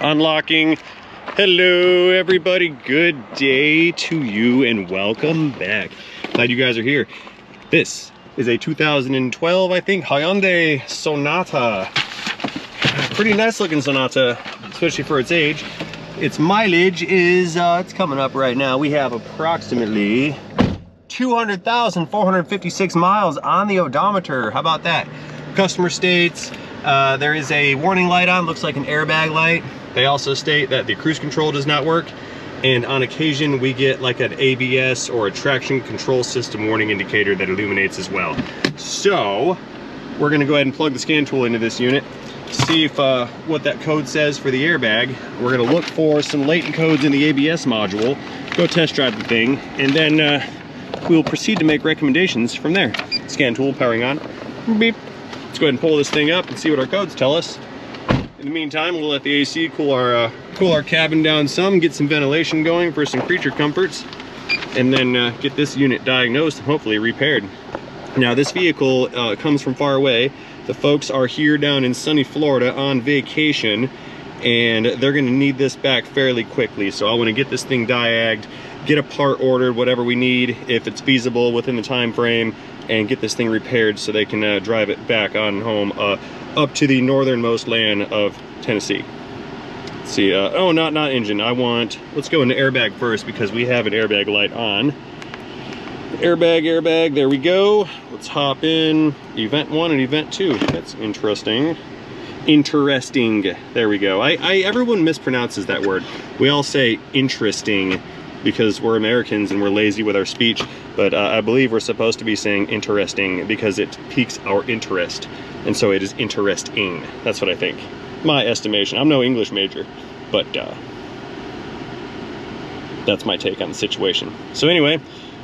Unlocking. Hello everybody, good day to you and welcome back. Glad you guys are here. This is a 2012, I think, Hyundai Sonata. Pretty nice looking Sonata, especially for its age. Its mileage is, it's coming up right now. We have approximately 200,456 miles on the odometer. How about that? Customer states there is a warning light on, looks like an airbag light. They also state that the cruise control does not work, and on occasion we get like an ABS or a traction control system warning indicator that illuminates as well. So we're gonna go ahead and plug the scan tool into this unit, see if what that code says for the airbag. We're gonna look for some latent codes in the ABS module, go test drive the thing, and then we'll proceed to make recommendations from there. Scan tool powering on. Beep. Let's go ahead and pull this thing up and see what our codes tell us. In the meantime, we'll let the AC cool our cabin down some, get some ventilation going for some creature comforts, and then get this unit diagnosed and hopefully repaired. Now, this vehicle comes from far away. The folks are here down in sunny Florida on vacation, and they're gonna need this back fairly quickly. So I wanna get this thing diagged, get a part ordered, whatever we need, if it's feasible within the time frame, and get this thing repaired so they can drive it back on home up to the northernmost land of Tennessee. Let's see, oh, not engine. Let's go into airbag first because we have an airbag light on. Airbag, there we go. Let's hop in event 1 and event 2. That's interesting. There we go. Everyone mispronounces that word. We all say interesting because we're Americans and we're lazy with our speech, but I believe we're supposed to be saying interesting because it piques our interest, and so it is interesting. That's what I think. My estimation. I'm no English major, but that's my take on the situation. So anyway,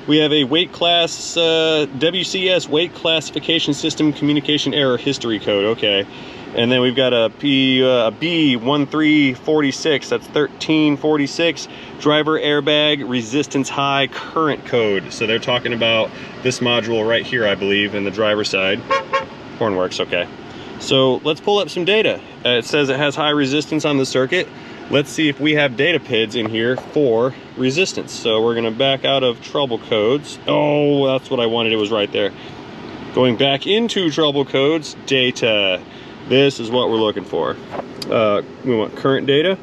we have a weight class, WCS weight classification system communication error history code, okay. And then we've got a B1346, that's 1346, driver airbag resistance high current code. So they're talking about this module right here, I believe, in the driver's side. Horn works, okay. So let's pull up some data. It says it has high resistance on the circuit. Let's see if we have data PIDs in here for resistance. So we're gonna back out of trouble codes. Oh, that's what I wanted, it was right there. Going back into trouble codes, data. This is what we're looking for. We want current data.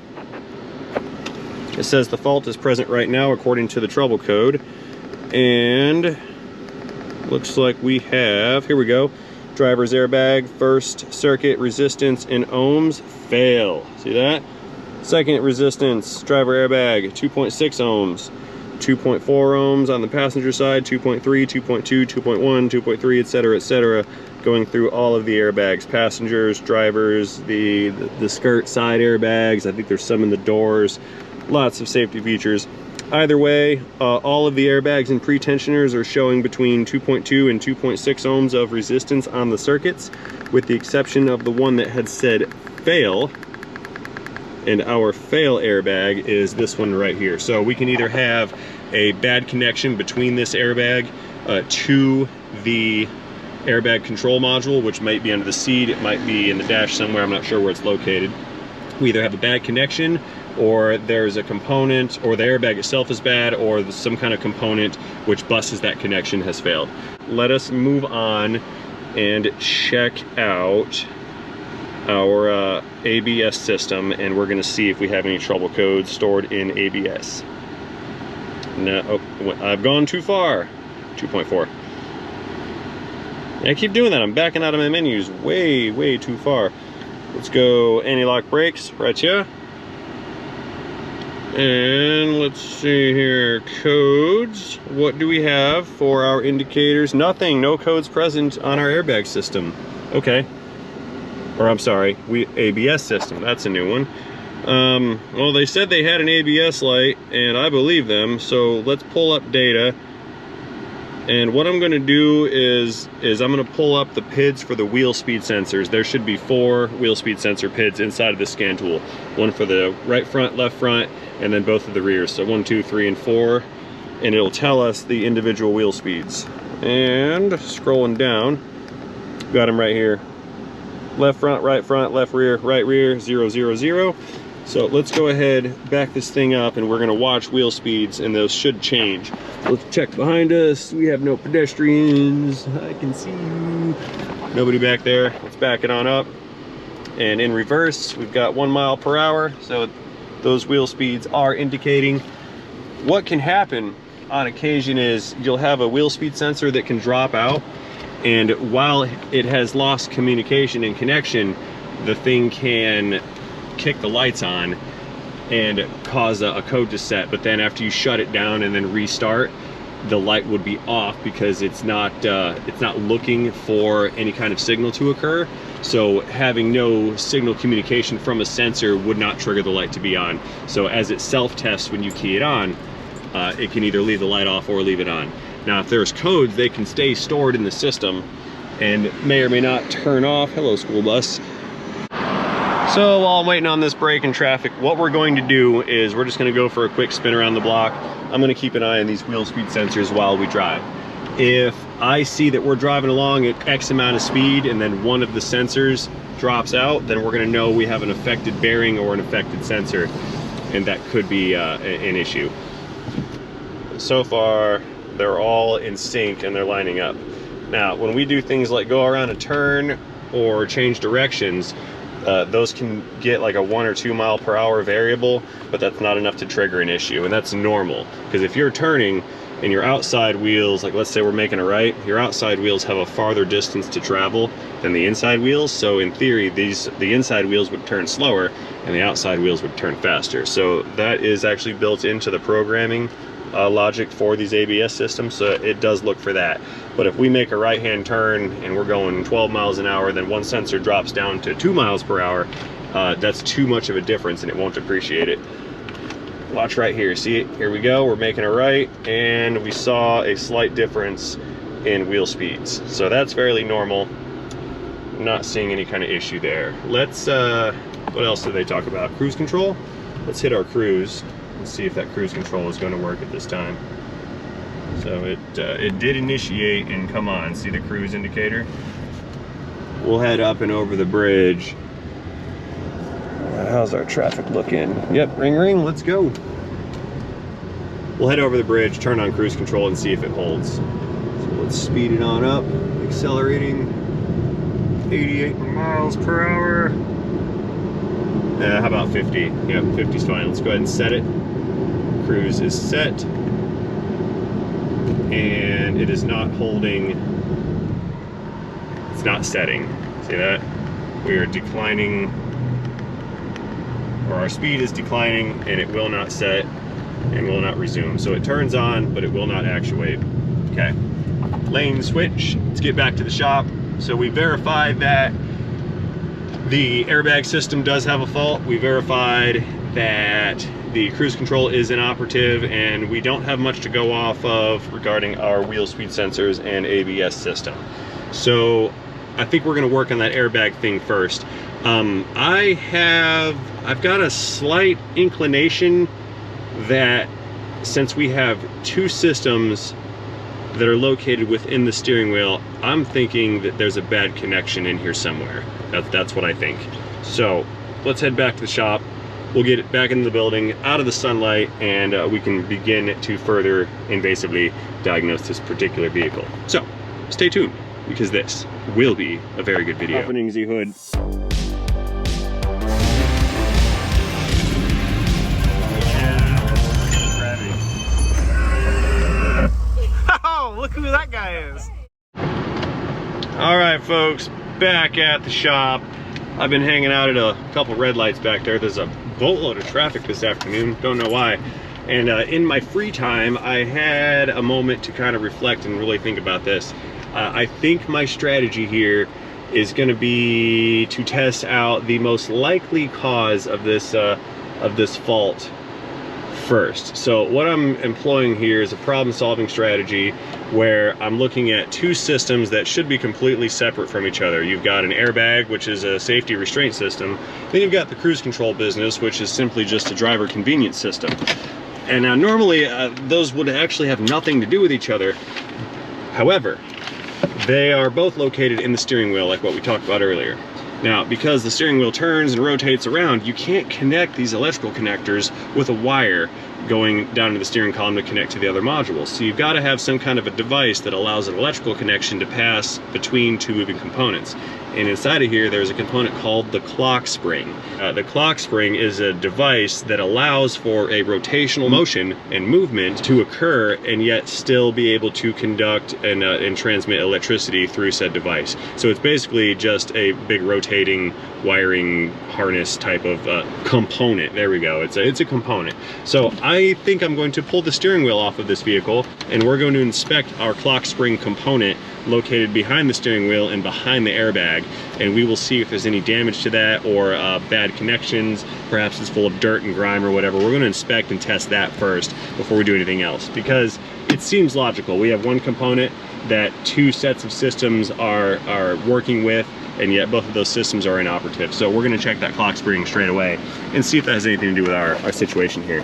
It says the fault is present right now according to the trouble code. And looks like we have, here we go, driver's airbag, first circuit resistance in ohms, fail. See that? Second resistance, driver airbag, 2.6 ohms. 2.4 ohms on the passenger side, 2.3, 2.2, 2.1, 2.3, etc., etc., going through all of the airbags, passengers, drivers, the skirt side airbags. I think there's some in the doors. Lots of safety features. Either way, all of the airbags and pretensioners are showing between 2.2 and 2.6 ohms of resistance on the circuits, with the exception of the one that had said fail. And our fail airbag is this one right here. So we can either have a bad connection between this airbag to the airbag control module, which might be under the seat, it might be in the dash somewhere, I'm not sure where it's located. We either have a bad connection, or there's a component, or the airbag itself is bad, or some kind of component which busts that connection has failed. Let us move on and check out our ABS system, and we're going to see if we have any trouble codes stored in ABS. No, oh, I've gone too far. 2.4. I keep doing that. I'm backing out of my menus way too far. Let's go anti-lock brakes right here. And let's see here, codes. What do we have for our indicators? Nothing, no codes present on our airbag system. Okay. Or I'm sorry, ABS system, that's a new one. Well, they said they had an ABS light, and I believe them, so let's pull up data. And what I'm gonna do is I'm gonna pull up the PIDs for the wheel speed sensors. There should be 4 wheel speed sensor PIDs inside of the scan tool. One for the right front, left front, and then both of the rears. So 1, 2, 3, and 4. And it'll tell us the individual wheel speeds. And scrolling down, got them right here. Left front, left rear, 0, 0, 0. So let's go ahead, back this thing up, and we're gonna watch wheel speeds, and those should change. Let's check behind us. We have no pedestrians. I can see you. Nobody back there. Let's back it on up. And in reverse, we've got 1 mile per hour. So those wheel speeds are indicating. What can happen on occasion is you'll have a wheel speed sensor that can drop out, and while it has lost communication and connection, the thing can kick the lights on and cause a code to set, but then after you shut it down and then restart, the light would be off because it's not looking for any kind of signal to occur. So having no signal communication from a sensor would not trigger the light to be on. So as it self-tests when you key it on, it can either leave the light off or leave it on. Now if there's codes, they can stay stored in the system and may or may not turn off. Hello, school bus. So while I'm waiting on this break in traffic, what we're going to do is we're just going to go for a quick spin around the block. I'm going to keep an eye on these wheel speed sensors while we drive. If I see that we're driving along at X amount of speed and then one of the sensors drops out, then we're going to know we have an affected bearing or an affected sensor, and that could be an issue. So far, they're all in sync and they're lining up. Now, when we do things like go around a turn or change directions, those can get like a 1 or 2 mile per hour variable, but that's not enough to trigger an issue, and that's normal. Because if you're turning and your outside wheels, like let's say we're making a right, your outside wheels have a farther distance to travel than the inside wheels. So in theory, the inside wheels would turn slower and the outside wheels would turn faster. So that is actually built into the programming logic for these ABS systems, so it does look for that. But if we make a right-hand turn and we're going 12 miles an hour, then one sensor drops down to 2 miles per hour, that's too much of a difference and it won't appreciate it. Watch right here, see it? Here we go, we're making a right, and we saw a slight difference in wheel speeds. So that's fairly normal. I'm not seeing any kind of issue there. Let's, what else did they talk about? Cruise control? Let's hit our cruise. Let's see if that cruise control is going to work at this time. So it did initiate and come on. See the cruise indicator? We'll head up and over the bridge. How's our traffic looking? Yep, ring ring, let's go. We'll head over the bridge, turn on cruise control, and see if it holds. So let's speed it on up, accelerating 88 miles per hour. How about 50? Yep, 50's fine. Let's go ahead and set it. Cruise is set. And it is not holding. It's not setting. See that? We are declining, or our speed is declining, and it will not set and will not resume. So it turns on, but it will not actuate. Okay. Lane switch. Let's get back to the shop. So we verified that the airbag system does have a fault. We verified that the cruise control is inoperative, and we don't have much to go off of regarding our wheel speed sensors and ABS system. So I think we're going to work on that airbag thing first. I've got a slight inclination that since we have two systems that are located within the steering wheel, I'm thinking that there's a bad connection in here somewhere. That's what I think. So let's head back to the shop. We'll get it back into the building, out of the sunlight, and we can begin to further invasively diagnose this particular vehicle. So stay tuned, because this will be a very good video. Opening the hood. Oh, look who that guy is. All right, folks, back at the shop. I've been hanging out at a couple red lights back there. There's a boatload of traffic this afternoon, don't know why. And in my free time, I had a moment to kind of reflect and really think about this. I think my strategy here is going to be to test out the most likely cause of this fault first. So what I'm employing here is a problem-solving strategy where I'm looking at two systems that should be completely separate from each other. You've got an airbag, which is a safety restraint system. Then you've got the cruise control business, which is simply just a driver convenience system. And now normally those would actually have nothing to do with each other. However, they are both located in the steering wheel, like what we talked about earlier. Now, because the steering wheel turns and rotates around, you can't connect these electrical connectors with a wire going down to the steering column to connect to the other modules. So you've got to have some kind of a device that allows an electrical connection to pass between two moving components. And inside of here, there's a component called the clock spring. The clock spring is a device that allows for a rotational motion and movement to occur and yet still be able to conduct and transmit electricity through said device. So it's basically just a big rotating wiring harness type of component. There we go. It's a component. So I think I'm going to pull the steering wheel off of this vehicle, and we're going to inspect our clock spring component located behind the steering wheel and behind the airbag, and we will see if there's any damage to that or bad connections. Perhaps it's full of dirt and grime or whatever. We're going to inspect and test that first before we do anything else, because it seems logical. We have one component that two sets of systems are working with, and yet both of those systems are inoperative. So we're going to check that clock spring straight away and see if that has anything to do with our situation here.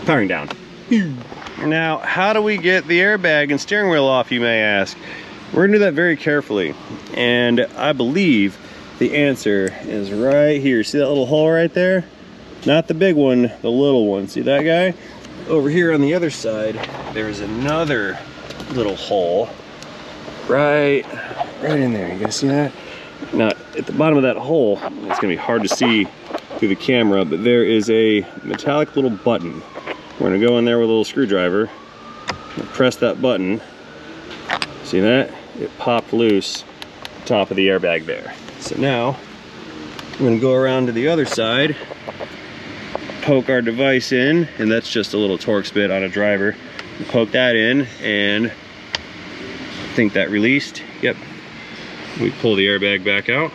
Powering down. Now, how do we get the airbag and steering wheel off, you may ask? We're gonna do that very carefully, and I believe the answer is right here. See that little hole right there? Not the big one, the little one. See that guy? Over here on the other side, there's another little hole right in there. You guys see that? Now, at the bottom of that hole, it's gonna be hard to see through the camera, but there is a metallic little button. We're gonna go in there with a little screwdriver and press that button. See that? It popped loose the top of the airbag there. So now I'm going to go around to the other side, poke our device in, and that's just a little Torx bit on a driver. Poke that in, and I think that released. Yep. We pull the airbag back out.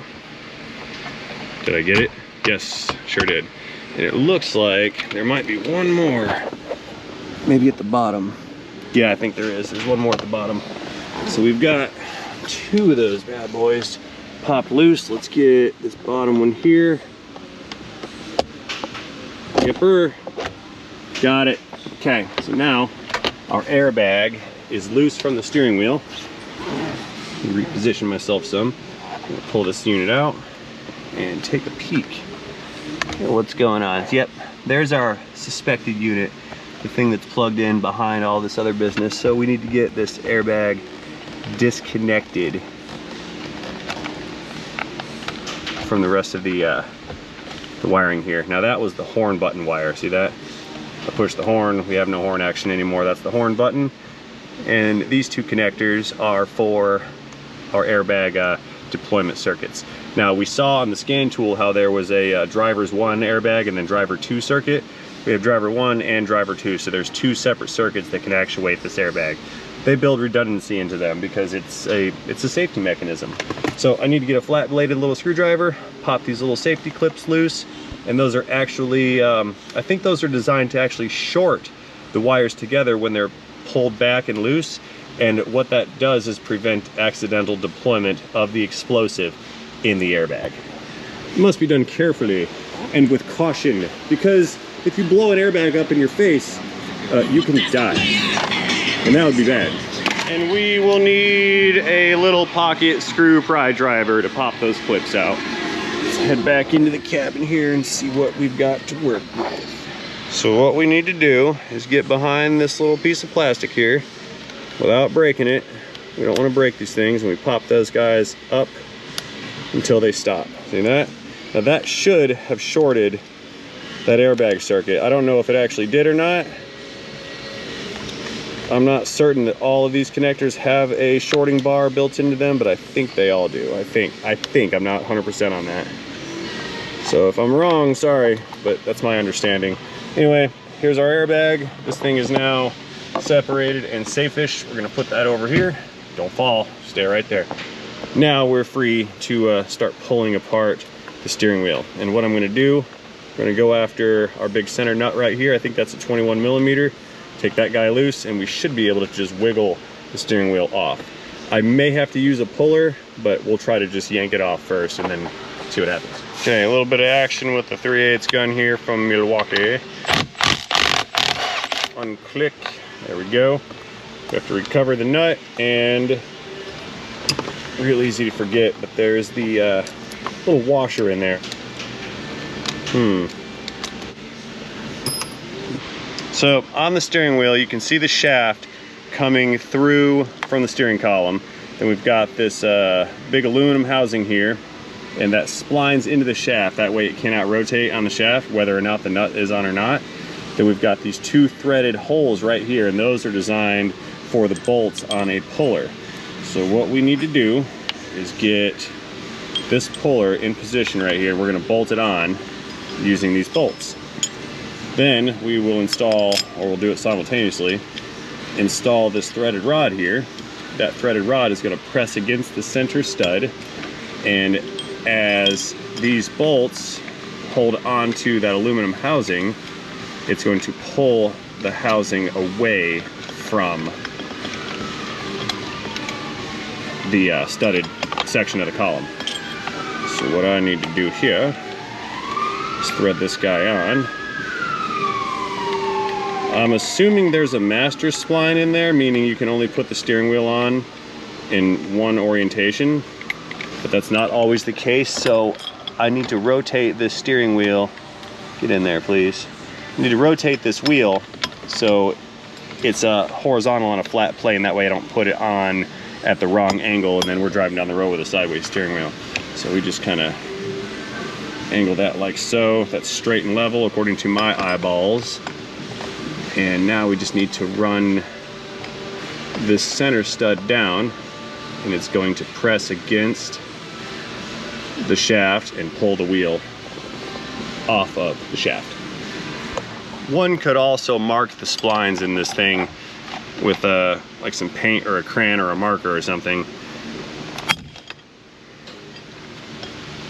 Did I get it? Yes, sure did. And it looks like there might be one more, maybe at the bottom. Yeah, I think there is. There's one more at the bottom. So we've got two of those bad boys popped loose. Let's get this bottom one here. Yipper. Got it. Okay, so now our airbag is loose from the steering wheel. Reposition myself some. I'm gonna pull this unit out and take a peek at what's going on. Yep, there's our suspected unit, the thing that's plugged in behind all this other business. So we need to get this airbag disconnected from the rest of the wiring here. Now that was the horn button wire. See that? I push the horn, we have no horn action anymore. That's the horn button. And these two connectors are for our airbag deployment circuits. Now we saw on the scan tool how there was a driver's 1 airbag and then driver 2 circuit. We have driver 1 and driver 2, so there's two separate circuits that can actuate this airbag. They build redundancy into them because it's a safety mechanism. So I need to get a flat bladed little screwdriver, pop these little safety clips loose, and those are actually, I think those are designed to actually short the wires together when they're pulled back and loose, and what that does is prevent accidental deployment of the explosive in the airbag. It must be done carefully and with caution, because if you blow an airbag up in your face, you can die. And that would be bad. And we will need a little pocket screw pry driver to pop those clips out. Let's head back into the cabin here and see what we've got to work with. So what we need to do is get behind this little piece of plastic here without breaking it. We don't want to break these things, and we pop those guys up until they stop. See that? Now that should have shorted that airbag circuit. I don't know if it actually did or not. I'm not certain that all of these connectors have a shorting bar built into them, but I think they all do. I think, I'm not 100% on that. So if I'm wrong, sorry, but that's my understanding. Anyway, here's our airbag. This thing is now separated and safe-ish. We're gonna put that over here. Don't fall, stay right there. Now we're free to start pulling apart the steering wheel. And what I'm gonna do, we're gonna go after our big center nut right here. I think that's a 21 millimeter. Take that guy loose, and we should be able to just wiggle the steering wheel off. I may have to use a puller, but we'll try to just yank it off first and then see what happens. Okay, a little bit of action with the 3/8 gun here from Milwaukee. Unclick, there we go. We have to recover the nut, and real easy to forget, but there's the little washer in there. So on the steering wheel, you can see the shaft coming through from the steering column. Then we've got this big aluminum housing here, and that splines into the shaft. That way it cannot rotate on the shaft, whether or not the nut is on or not. Then we've got these two threaded holes right here, and those are designed for the bolts on a puller. So what we need to do is get this puller in position right here. We're gonna bolt it on using these bolts. Then we will install, or we'll do it simultaneously, install this threaded rod here. That threaded rod is gonna press against the center stud, and as these bolts hold onto that aluminum housing, it's going to pull the housing away from the studded section of the column. So what I need to do here is thread this guy on. I'm assuming there's a master spline in there, meaning you can only put the steering wheel on in one orientation, but that's not always the case. So I need to rotate this steering wheel. Get in there, please. I need to rotate this wheel so it's horizontal on a flat plane. That way I don't put it on at the wrong angle and then we're driving down the road with a sideways steering wheel. So we just kind of angle that like so. That's straight and level according to my eyeballs. And now we just need to run this center stud down, and it's going to press against the shaft and pull the wheel off of the shaft. One could also mark the splines in this thing with like some paint or a crayon or a marker or something.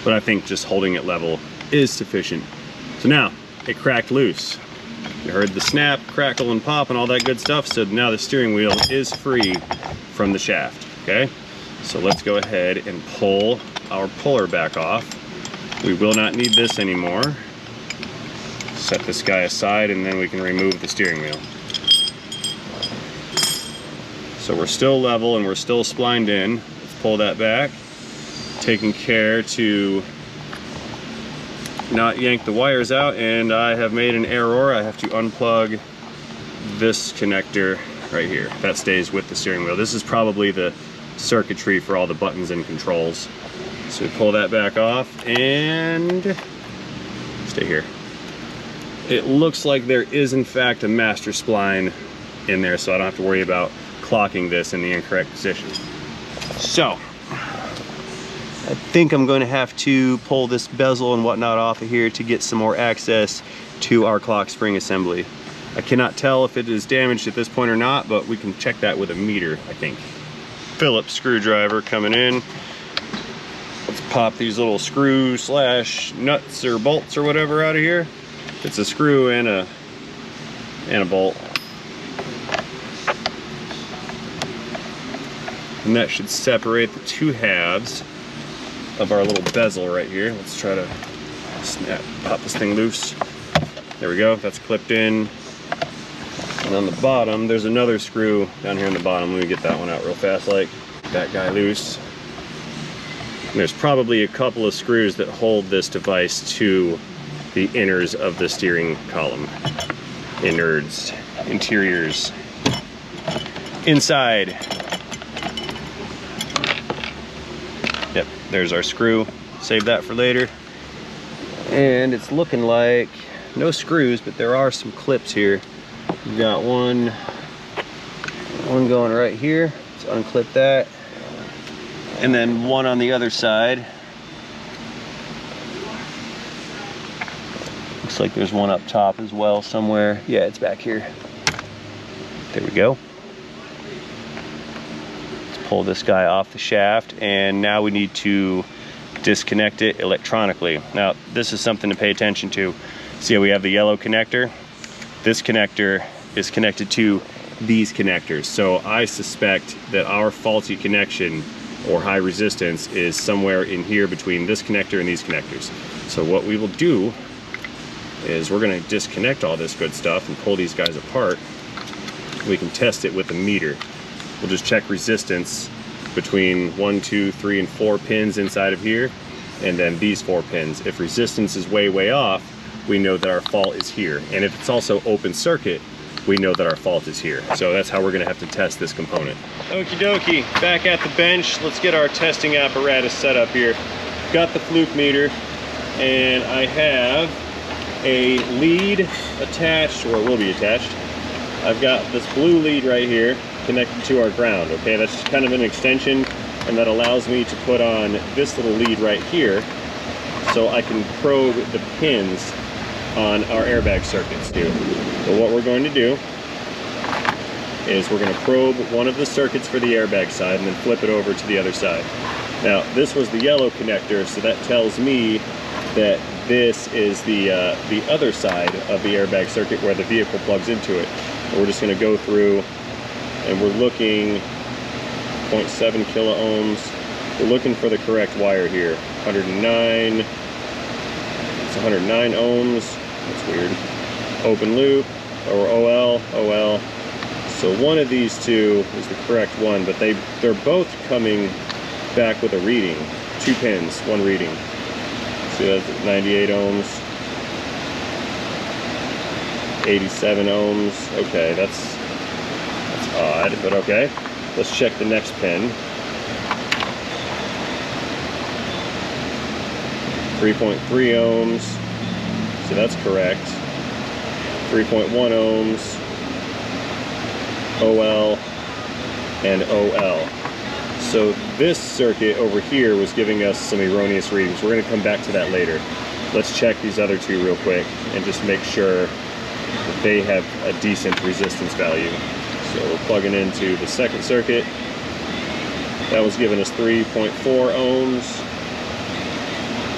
But I think just holding it level is sufficient. So now it cracked loose. You heard the snap, crackle, and pop and all that good stuff. So now the steering wheel is free from the shaft, okay? So let's go ahead and pull our puller back off. We will not need this anymore. Set this guy aside and then we can remove the steering wheel. So we're still level and we're still splined in. Let's pull that back. Taking care to not yank the wires out, and I have made an error. I have to unplug this connector right here. That stays with the steering wheel. This is probably the circuitry for all the buttons and controls. So we pull that back off and stay here. It looks like there is in fact a master spline in there, so I don't have to worry about clocking this in the incorrect position. So I think I'm going to have to pull this bezel and whatnot off of here to get some more access to our clock spring assembly. I cannot tell if it is damaged at this point or not, but we can check that with a meter, I think. Phillips screwdriver coming in. Let's pop these little screw slash nuts or bolts or whatever out of here. It's a screw and a bolt. And that should separate the two halves of our little bezel right here. Let's try to pop this thing loose. There we go, that's clipped in. And on the bottom, there's another screw down here in the bottom. Let me get that one out real fast, like that guy loose. And there's probably a couple of screws that hold this device to the inners of the steering column. Innards, interiors, inside. Yep, there's our screw. Save that for later. And it's looking like no screws, but there are some clips here. We've got one going right here. Let's unclip that. And then one on the other side. Looks like there's one up top as well somewhere. Yeah, it's back here. There we go. Let's pull this guy off the shaft, and now we need to disconnect it electronically. Now, this is something to pay attention to. See how we have the yellow connector? This connector is connected to these connectors. So I suspect that our faulty connection or high resistance is somewhere in here between this connector and these connectors. So what we will do is we're going to disconnect all this good stuff and pull these guys apart. We can test it with a meter. We'll just check resistance between 1, 2, 3, and 4 pins inside of here, and then these 4 pins. If resistance is way off, we know that our fault is here. And if it's also open circuit, we know that our fault is here. So that's how we're gonna have to test this component. Okie dokie, back at the bench. Let's get our testing apparatus set up here. Got the fluke meter, and I have a lead attached, or it will be attached. I've got this blue lead right here connected to our ground, okay? That's kind of an extension, and that allows me to put on this little lead right here so I can probe the pins on our airbag circuits too. So what we're going to do is we're going to probe one of the circuits for the airbag side and then flip it over to the other side. Now, this was the yellow connector, so that tells me that this is the other side of the airbag circuit where the vehicle plugs into it. And we're just going to go through, and we're looking 0.7 kilo ohms. We're looking for the correct wire here. 109. It's 109 ohms. That's weird. Open loop, or OL. So one of these two is the correct one, but they're both coming back with a reading. 2 pins, 1 reading. See, that's 98 ohms. 87 ohms. Okay, that's odd, but okay. Let's check the next pin. 3.3 ohms. So that's correct. 3.1 ohms. OL and OL. So this circuit over here was giving us some erroneous readings. We're going to come back to that later. Let's check these other 2 real quick and just make sure that they have a decent resistance value. So we're plugging into the second circuit. That was giving us 3.4 ohms.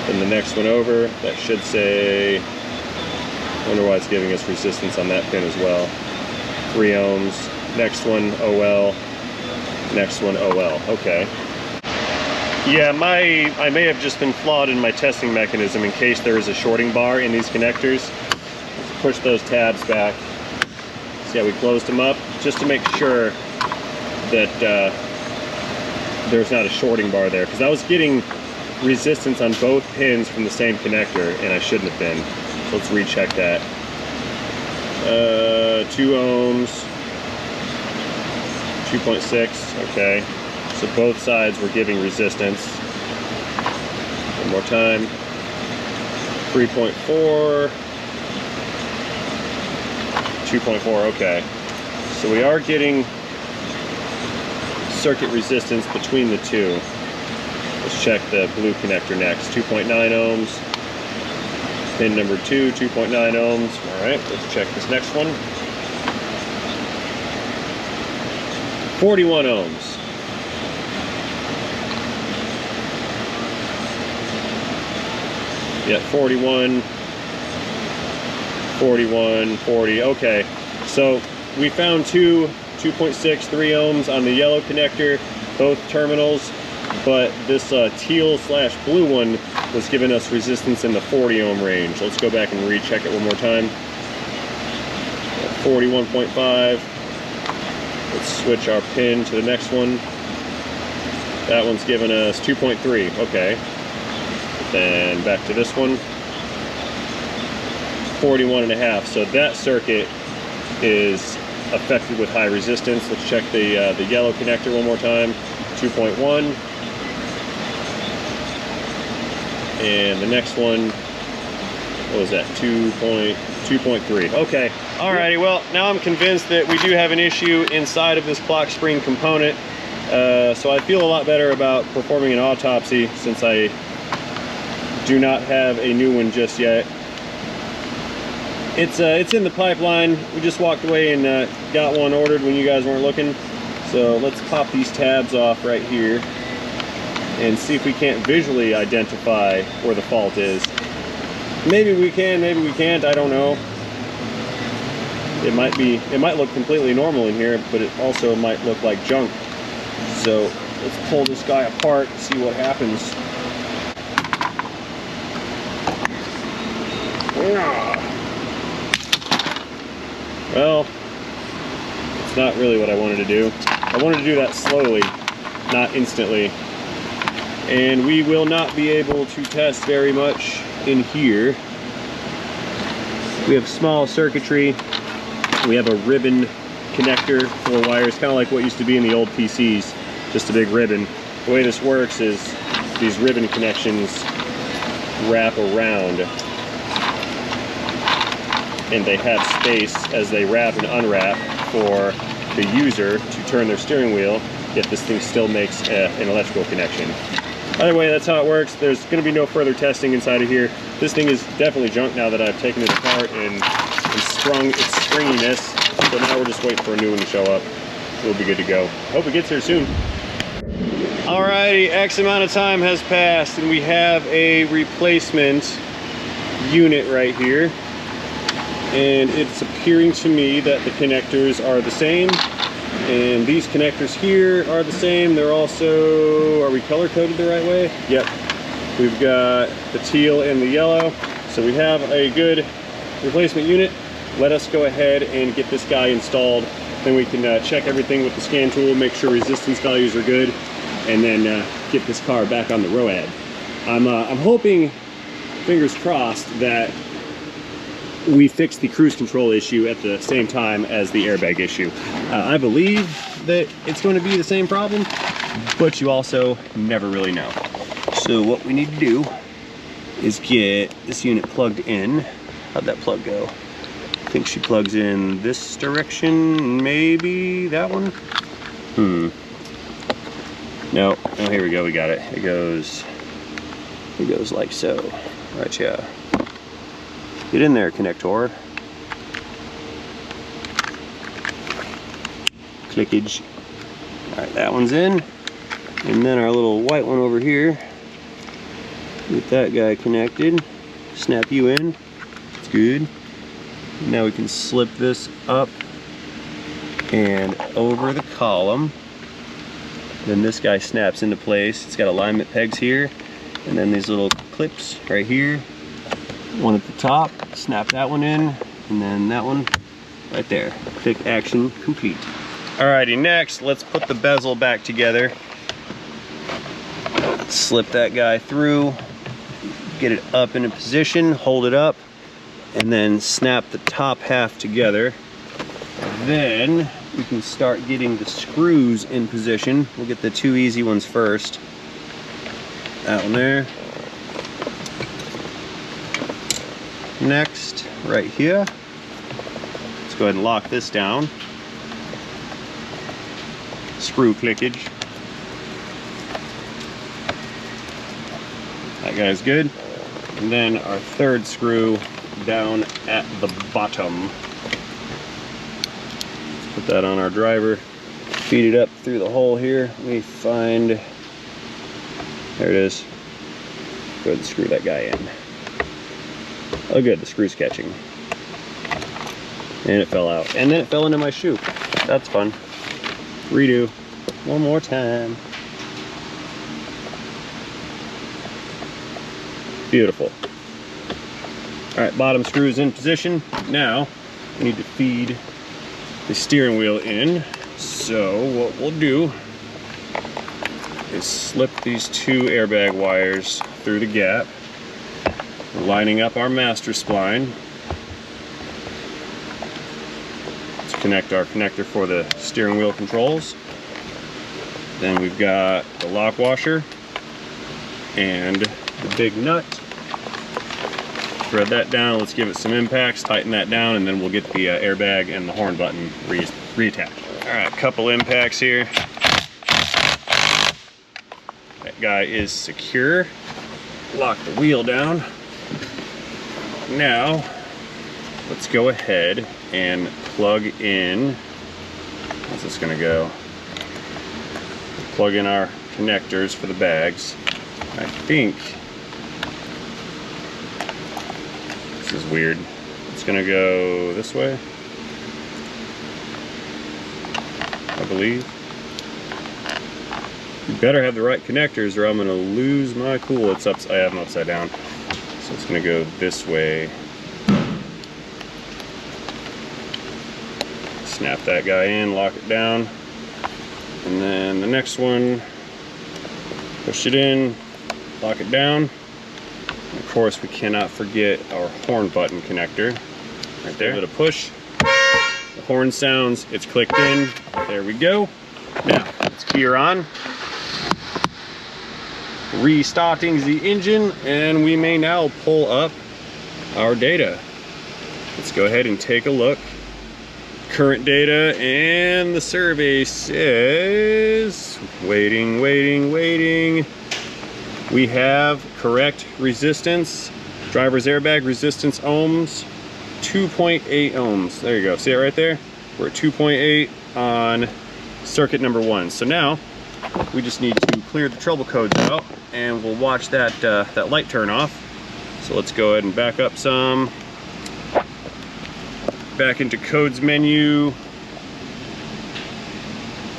Then the next one over, that should say, I wonder why it's giving us resistance on that pin as well. 3 ohms. Next one, OL. Next one, OL. Okay. Yeah, I may have just been flawed in my testing mechanism in case there is a shorting bar in these connectors. Let's push those tabs back. See how we closed them up? Just to make sure that there's not a shorting bar there. Because I was getting resistance on both pins from the same connector, and I shouldn't have been. So let's recheck that. 2 ohms. 2.6, okay. So both sides were giving resistance. One more time. 3.4. 2.4, okay. So we are getting circuit resistance between the 2. Let's check the blue connector next. 2.9 ohms. Pin number 2, 2.9 ohms. All right, let's check this next one. 41 ohms. Yeah, 41, 41, 40. Okay, so we found 2.6, 3 ohms on the yellow connector, both terminals, but this teal/blue one was giving us resistance in the 40 ohm range. Let's go back and recheck it one more time. 41.5. Let's switch our pin to the next one. That one's giving us 2.3, okay. Then back to this one. 41.5, so that circuit is affected with high resistance. Let's check the yellow connector one more time. 2.1. And the next one, what was that? 2.3. Okay. Alrighty, well, now I'm convinced that we do have an issue inside of this clock spring component. So I feel a lot better about performing an autopsy since I do not have a new one just yet. It's in the pipeline. We just walked away and got one ordered when you guys weren't looking. So let's pop these tabs off right here and see if we can't visually identify where the fault is. Maybe we can, maybe we can't, I don't know. It might look completely normal in here, but it also might look like junk. So let's pull this guy apart and see what happens. Well, it's not really what I wanted to do. I wanted to do that slowly, not instantly. And we will not be able to test very much in here. We have small circuitry. We have a ribbon connector, 4 wires, kind of like what used to be in the old PCs, just a big ribbon. The way this works is these ribbon connections wrap around, and they have space as they wrap and unwrap for the user to turn their steering wheel, yet this thing still makes an electrical connection. Either way, that's how it works. There's going to be no further testing inside of here. This thing is definitely junk now that I've taken it apart and sprung its stringiness. So now we're just waiting for a new one to show up. We'll be good to go. Hope it gets here soon. Alrighty, X amount of time has passed and we have a replacement unit right here. And it's appearing to me that the connectors are the same. And these connectors here are the same. They're also, are we color coded the right way? Yep. We've got the teal and the yellow. So we have a good replacement unit. Let us go ahead and get this guy installed. Then we can check everything with the scan tool, make sure resistance values are good, and then get this car back on the road. I'm hoping, fingers crossed, that we fix the cruise control issue at the same time as the airbag issue. I believe that it's going to be the same problem, but you also never really know. So what we need to do is get this unit plugged in. How'd that plug go? I think she plugs in this direction, maybe that one? No, oh, here we go, we got it. It goes like so. Right, yeah. Get in there, connector. Clickage. All right, that one's in. And then our little white one over here. Get that guy connected. Snap you in. It's good. Now we can slip this up and over the column. Then this guy snaps into place. It's got alignment pegs here. And then these little clips right here. One at the top, snap that one in, and then that one right there. Quick action complete. Alrighty, next, let's put the bezel back together. Slip that guy through, get it up in a position, hold it up, and then snap the top half together. Then we can start getting the screws in position. We'll get the 2 easy ones first. That one there. Next, right here, let's go ahead and lock this down. Screw clickage. That guy's good. And then our 3rd screw down at the bottom. Let's put that on our driver. Feed it up through the hole here. Let me find, there it is. Go ahead and screw that guy in. Oh good, the screw's catching. And it fell out. And then it fell into my shoe. That's fun. Redo. One more time. Beautiful. Alright, bottom screw's in position. Now, we need to feed the steering wheel in. So, what we'll do is slip these 2 airbag wires through the gap. We're lining up our master spline to connect our connector for the steering wheel controls. Then we've got the lock washer and the big nut. Thread that down, let's give it some impacts, tighten that down, and then we'll get the airbag and the horn button reattached. All right, couple impacts here. That guy is secure. Lock the wheel down. Now, let's go ahead and plug in, how's this gonna go? Plug in our connectors for the bags. I think, this is weird. It's gonna go this way, I believe. You better have the right connectors or I'm gonna lose my cool. I have them upside down. So it's gonna go this way. Snap that guy in, lock it down. And then the next one Push it in, lock it down. Of course, we cannot forget our horn button connector right there. Give it a push. The horn sounds, it's clicked in. There we go. Now, let's key her on. Restarting the engine, and we may now pull up our data. Let's go ahead and take a look. Current data, and the survey says, waiting. We have correct resistance. Driver's airbag resistance ohms, 2.8 ohms. There you go, see it right there? We're at 2.8 on circuit number 1. So now, we just need to clear the trouble codes out, and we'll watch that, that light turn off. So let's go ahead and back up some. Back into codes menu.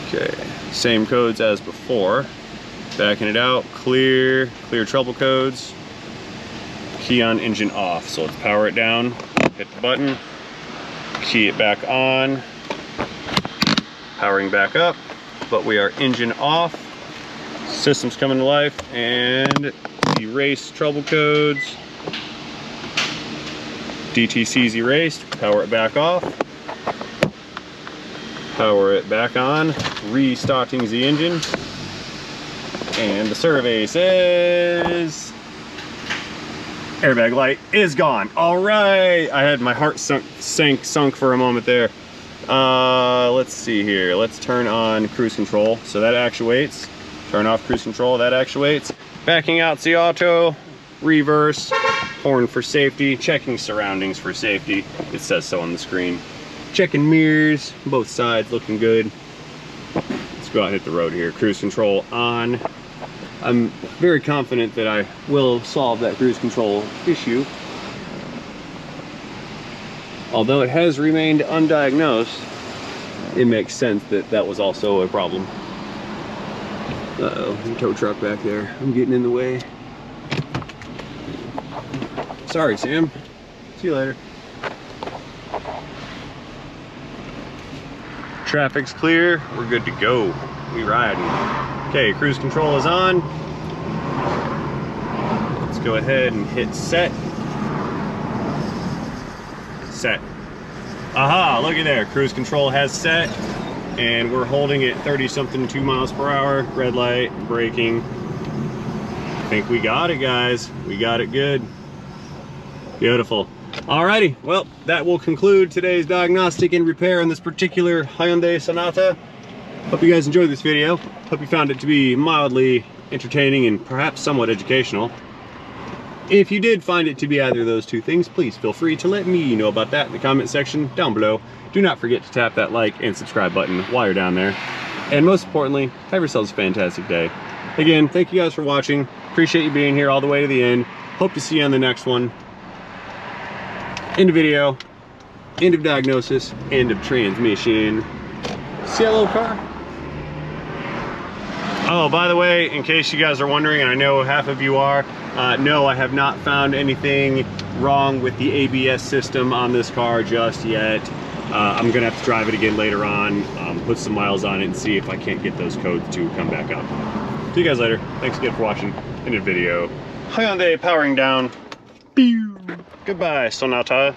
Okay, same codes as before. Backing it out, clear trouble codes. Key on engine off. So let's power it down, hit the button, key it back on, powering back up, but we are engine off. System's coming to life, and erase trouble codes. DTC's erased, power it back off, power it back on, restarting the engine, and the survey says airbag light is gone. All right, I had my heart sunk for a moment there. Let's see here, let's turn on cruise control. So that actuates, turn off cruise control, that actuates. Backing out the auto, reverse, horn for safety, checking surroundings for safety. It says so on the screen. Checking mirrors, both sides looking good. Let's go out and hit the road here. Cruise control on. I'm very confident that I will solve that cruise control issue. Although it has remained undiagnosed, it makes sense that that was also a problem. Uh-oh, tow truck back there. I'm getting in the way. Sorry, Sam. See you later. Traffic's clear. We're good to go. We riding. Okay, cruise control is on. Let's go ahead and hit set. Set. Aha, look at there. Cruise control has set, and we're holding it 30-something, 2 miles per hour. Red light, braking. I think we got it, guys. We got it good. Beautiful. Alrighty, well, that will conclude today's diagnostic and repair on this particular Hyundai Sonata. Hope you guys enjoyed this video. Hope you found it to be mildly entertaining and perhaps somewhat educational. If you did find it to be either of those two things, please feel free to let me know about that in the comment section down below. Do not forget to tap that like and subscribe button while you're down there. And most importantly, have yourselves a fantastic day. Again, thank you guys for watching. Appreciate you being here all the way to the end. Hope to see you on the next one. End of video, end of diagnosis, end of transmission. See that little car? Oh, by the way, in case you guys are wondering, and I know half of you are, no, I have not found anything wrong with the ABS system on this car just yet. I'm gonna have to drive it again later on, put some miles on it and see if I can't get those codes to come back up. See you guys later. Thanks again for watching. End of video. Hyundai powering down. Pew. Goodbye, Sonata.